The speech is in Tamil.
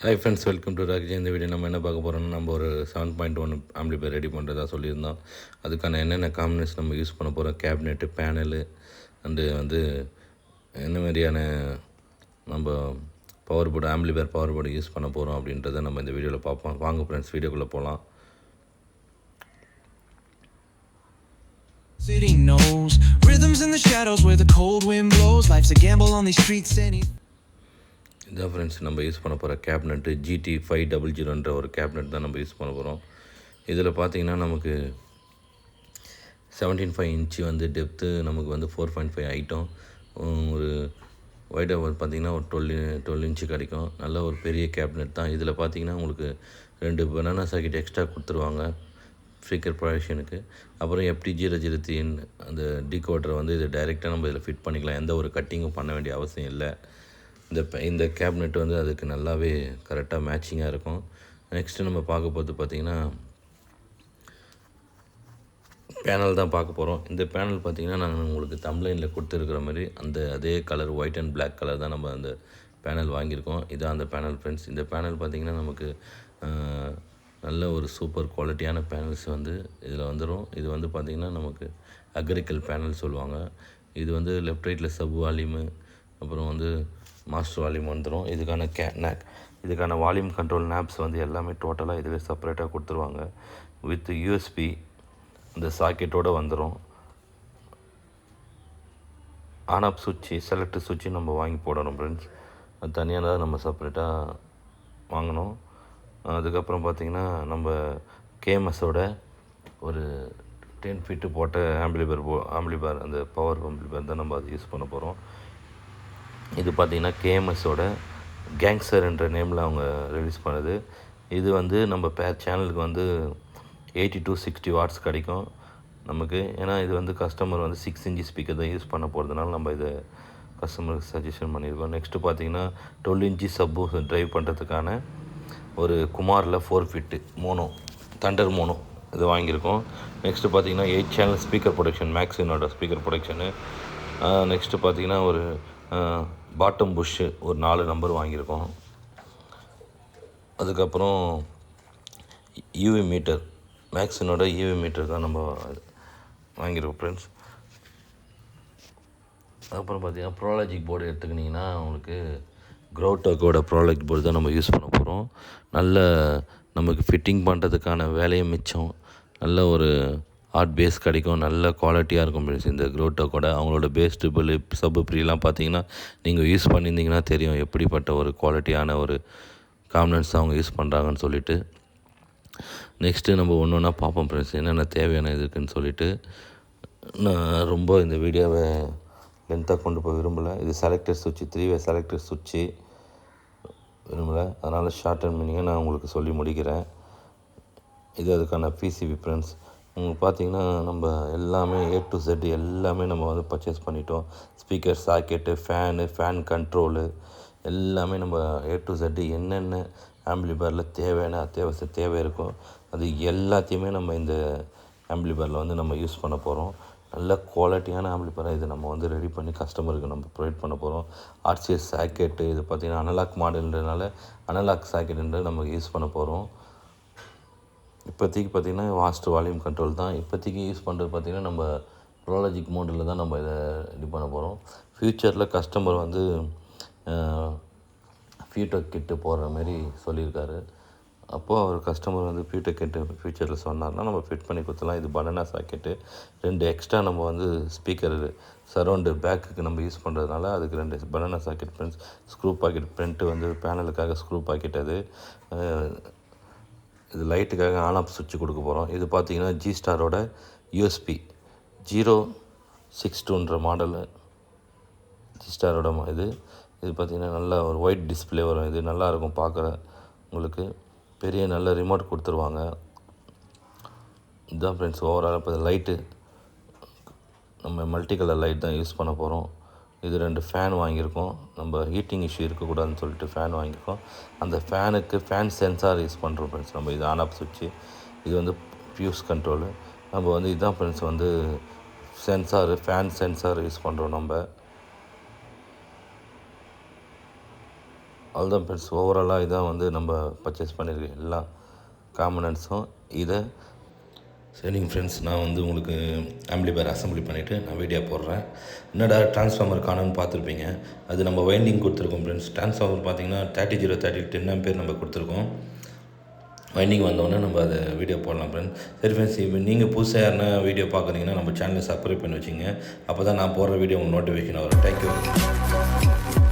Hi friends, welcome to Rocky. இந்த வீடியோ நம்ம என்ன பார்க்க போகிறோம்னா, நம்ம ஒரு 7.1 ஆம்பிளிஃபையர் ரெடி பண்ணுறதா சொல்லியிருந்தோம். அதுக்கான என்னென்ன காம்பனன்ட்ஸ் நம்ம யூஸ் பண்ண போகிறோம், கேபினெட்டு, பேனலு அண்டு என்ன மாதிரியான நம்ம power board, amplifier power board use பண்ண போகிறோம் அப்படின்றத நம்ம இந்த வீடியோவில் பார்ப்போம். வாங்க ஃப்ரெண்ட்ஸ், வீடியோக்குள்ளே போகலாம். City knows rhythms in the shadows where the cold wind blows. Life's a gamble on these streets. இதான் ஃப்ரெண்ட்ஸ் நம்ம யூஸ் பண்ண போகிற கேபினெட்டு GT500 ஒரு கேபினெட் தான் நம்ம யூஸ் பண்ண போகிறோம். இதில் பார்த்தீங்கன்னா நமக்கு 17.5 இன்ச்சு டெப்த்து, நமக்கு 4.5 ஹைட்டும், ஒரு ஒய்டாக பார்த்திங்கன்னா ஒரு 12 இன்ச்சு கிடைக்கும். நல்ல ஒரு பெரிய கேபினெட் தான். இதில் பார்த்திங்கன்னா உங்களுக்கு 2 பனானா சாக்கெட் எக்ஸ்ட்ரா கொடுத்துருவாங்க ஸ்பீக்கர் ப்ரொடக்ஷனுக்கு. அப்புறம் FT003 அந்த டிகோடரை இது டைரெக்டாக நம்ம இதில் ஃபிட் பண்ணிக்கலாம். எந்த ஒரு கட்டிங்கும் பண்ண வேண்டிய அவசியம் இல்லை. இந்த கேபினெட் அதுக்கு நல்லாவே கரெக்டாக மேட்சிங்காக இருக்கும். நெக்ஸ்ட்டு நம்ம பார்க்க போகிறது பார்த்திங்கன்னா பேனல் தான் பார்க்க போகிறோம். இந்த பேனல் பார்த்திங்கன்னா நான் உங்களுக்கு தம்ப்லைனில் கொடுத்துருக்குற மாதிரி அதே colour white and black colour தான் நம்ம அந்த பேனல் வாங்கியிருக்கோம். இதான் அந்த பேனல் ஃப்ரெண்ட்ஸ். இந்த பேனல் பார்த்திங்கன்னா நமக்கு நல்ல ஒரு சூப்பர் குவாலிட்டியான பேனல்ஸ் இதில் வந்துடும். இது பார்த்திங்கன்னா நமக்கு அக்ரிக்கல் பேனல் சொல்லுவாங்க. இது லெஃப்ட் ரைட்டில் சப் வால்யூமு, அப்புறம் மாஸ்டர் வால்யூம் வந்துடும். இதுக்கான வால்யூம் கண்ட்ரோல் நேப்ஸ் எல்லாமே டோட்டலாக இதுவே செப்பரேட்டாக கொடுத்துருவாங்க. வித் USB இந்த சாக்கெட்டோடு வந்துடும். ஆன் ஆஃப் சுவிட்சு, செலக்ட் சுவிட்சு நம்ம வாங்கி போடணும் ஃப்ரெண்ட்ஸ். அது தனியாக தான் நம்ம செப்பரேட்டாக வாங்கணும். அதுக்கப்புறம் பார்த்திங்கன்னா நம்ம கேஎம்எஸோட ஒரு 10 ஃபீட்டு போட்ட ஆம்பிளிஃபையர் அந்த பவர் ஆம்பிளிஃபையர் தான் நம்ம அதை யூஸ் பண்ண போகிறோம். இது பார்த்திங்கன்னா கேஎம்எஸோட கேங்ஸ்டர் என்ற நேமில் அவங்க ரிலீஸ் பண்ணுது. இது நம்ம சேனலுக்கு 80 to 60 வாட்ஸ் கிடைக்கும் நமக்கு. ஏன்னா இது கஸ்டமர் 6 இன்ச் ஸ்பீக்கர் தான் யூஸ் பண்ண போகிறதுனால நம்ம இதை கஸ்டமருக்கு சஜஷன் பண்ணியிருக்கோம். நெக்ஸ்ட்டு பார்த்திங்கன்னா 12 இன்ச்சு சப்பு ட்ரைவ் பண்ணுறதுக்கான ஒரு குமாரில் 4 ஃபீட்டு மோனோ, தண்டர் மோனோ இது வாங்கியிருக்கோம். நெக்ஸ்ட்டு பார்த்திங்கன்னா 8 சேனல் ஸ்பீக்கர் ப்ரொடக்ஷன், மேக்ஸினோட ஸ்பீக்கர் ப்ரொடக்ஷனு. நெக்ஸ்ட்டு பார்த்திங்கன்னா ஒரு பாட்டம் புஷ்ஷு ஒரு 4 நம்பர் வாங்கியிருக்கோம். அதுக்கப்புறம் யூவி மீட்டர், மேக்ஸினோட யூவி மீட்டர் தான் நம்ம வாங்கியிருக்கோம் ஃப்ரெண்ட்ஸ். அதுக்கப்புறம் பார்த்திங்கன்னா ப்ரோலாஜிக் போர்டு எடுத்துக்கிட்டிங்கன்னா உங்களுக்கு க்ரோட்டோக்கோட ப்ரோலாஜிக் போர்டு தான் நம்ம யூஸ் பண்ண போகிறோம். நல்ல நமக்கு ஃபிட்டிங் பண்ணுறதுக்கான வேலையும் மிச்சம், நல்ல ஒரு ஹார்ட் பேஸ் கிடைக்கும், நல்ல குவாலிட்டியாக இருக்கும் ஃப்ரெண்ட்ஸ். இந்த க்ரோட்டோக்கோட அவங்களோட பேஸ் ட்ரிபிள் சப்பு ப்ரீலாம் பார்த்தீங்கன்னா நீங்கள் யூஸ் பண்ணியிருந்தீங்கன்னா தெரியும் எப்படிப்பட்ட ஒரு குவாலிட்டியான ஒரு காம்பனன்ட்ஸ் அவங்க யூஸ் பண்ணுறாங்கன்னு சொல்லிட்டு. நெக்ஸ்ட்டு நம்ம ஒன்று ஒன்றா பார்ப்போம் ஃப்ரெண்ட்ஸ், என்னென்ன தேவையான இருக்குதுன்னு சொல்லிட்டு. நான் ரொம்ப இந்த வீடியோவை லென்த்தாக கொண்டு போய் விரும்பலை. இது செலக்டர் சுவிட்சு, 3-வே செலக்டர் சுவிட்சு விரும்பலை, அதனால் ஷார்ட் அண்ட் மீனிங்காக நான் உங்களுக்கு சொல்லி முடிக்கிறேன். இது அதுக்கான PCB ஃப்ரெண்ட்ஸ். உங்களுக்கு பார்த்திங்கன்னா நம்ம எல்லாமே A to Z எல்லாமே நம்ம பர்ச்சேஸ் பண்ணிட்டோம். ஸ்பீக்கர் சாக்கெட்டு, ஃபேன் கண்ட்ரோலு எல்லாமே நம்ம A to Z என்னென்ன ஆம்பிளிஃபையரில் தேவையான தேவை இருக்கோ அது எல்லாத்தையுமே நம்ம இந்த ஆம்பிளிஃபையரில் நம்ம யூஸ் பண்ண போகிறோம். நல்ல குவாலிட்டியான ஆம்பிளிஃபையர் இது நம்ம ரெடி பண்ணி கஸ்டமருக்கு நம்ம ப்ரொவைட் பண்ண போகிறோம். RCS சாக்கெட்டு, இது பார்த்திங்கன்னா அனலாக் மாடல்ன்றனால அனலாக் சாக்கெட்டுன்ற நம்ம யூஸ் பண்ண போகிறோம். இப்போதைக்கு பார்த்திங்கன்னா வாஸ்ட் வால்யூம் கண்ட்ரோல் தான் இப்போதைக்கு யூஸ் பண்ணுறது. பார்த்திங்கன்னா நம்ம ப்ரோலாஜிக் மோடில் தான் நம்ம இதை ரெடி பண்ண போகிறோம். ஃப்யூச்சரில் கஸ்டமர் ஃபியூட்டோ கிட்டு போடுற மாதிரி சொல்லியிருக்காரு. அப்போது அவர் கஸ்டமர் ஃபியூட்டோ கிட்டு ஃப்யூச்சரில் சொன்னார்னா நம்ம ஃபிட் பண்ணி கொடுத்துலாம். இது பனானா சாக்கெட்டு 2 எக்ஸ்ட்ரா நம்ம ஸ்பீக்கர் சரௌண்டு பேக்குக்கு நம்ம யூஸ் பண்ணுறதுனால அதுக்கு 2 banana socket friends. Screw packet front பேனலுக்காக ஸ்க்ரூ பாக்கெட் அது. இது லைட்டுக்காக ஆன் ஆஃப் சுவிட்சு கொடுக்க போகிறோம். இது பார்த்திங்கன்னா G-Starோட USB 062ன்ற மாடலு G-Starோட இது பார்த்திங்கன்னா நல்லா ஒரு ஒயிட் டிஸ்பிளே வரும். இது நல்லாயிருக்கும் பார்க்குற உங்களுக்கு. பெரிய நல்ல ரிமோட் கொடுத்துருவாங்க. இதுதான் ஃப்ரெண்ட்ஸ் ஓவரால். இப்போ லைட்டு நம்ம மல்டி கலர் லைட் தான் யூஸ் பண்ண போகிறோம். இது 2 ஃபேன் வாங்கியிருக்கோம். நம்ம ஹீட்டிங் இஷ்யூ இருக்கக்கூடாதுன்னு சொல்லிட்டு ஃபேன் வாங்கியிருக்கோம். அந்த ஃபேனுக்கு ஃபேன் சென்சார் யூஸ் பண்ணுறோம் ஃப்ரெண்ட்ஸ். நம்ம இது ஆன் ஆஃப் சுவிட்சு, இது ஃபியூஸ் கண்ட்ரோலு. நம்ம இதுதான் friends sensor, fan sensor use பண்ணுறோம் நம்ம. அவ்வளோதான் ஃப்ரெண்ட்ஸ். ஓவராலாக இதான் வந்து நம்ம பர்ச்சேஸ் பண்ணியிருக்க எல்லா காம்பனன்ட்ஸும் இதை. சரிங்க ஃப்ரெண்ட்ஸ், நான் வந்து உங்களுக்கு ஆம்பிளிஃபையர் அசம்பிளி பண்ணிவிட்டு நான் வீடியோ போடுறேன். என்னடா ட்ரான்ஸ்ஃபார்மர் காணும்னு பார்த்துருப்பீங்க. அது நம்ம வைண்டிங் கொடுத்துருக்கோம் ஃப்ரெண்ட்ஸ். ட்ரான்ஸ்ஃபார்மர் பார்த்தீங்கன்னா 3030 10 ஆம்பியர் நம்ம கொடுத்துருக்கோம். வைண்டிங் வந்தோடனே நம்ம அதை வீடியோ போடலாம் ஃப்ரெண்ட்ஸ். சரி ஃப்ரெண்ட்ஸ், இப்போ நீங்கள் புதுசாக யாருன்னா வீடியோ பார்க்குறீங்கன்னா நம்ம சேனலை சப்ஸ்கிரைப் பண்ணி வச்சுங்க. அப்போ தான் நான் போடுற வீடியோ உங்களுக்கு நோட்டிஃபிகேஷன் வரும். தேங்க்யூ.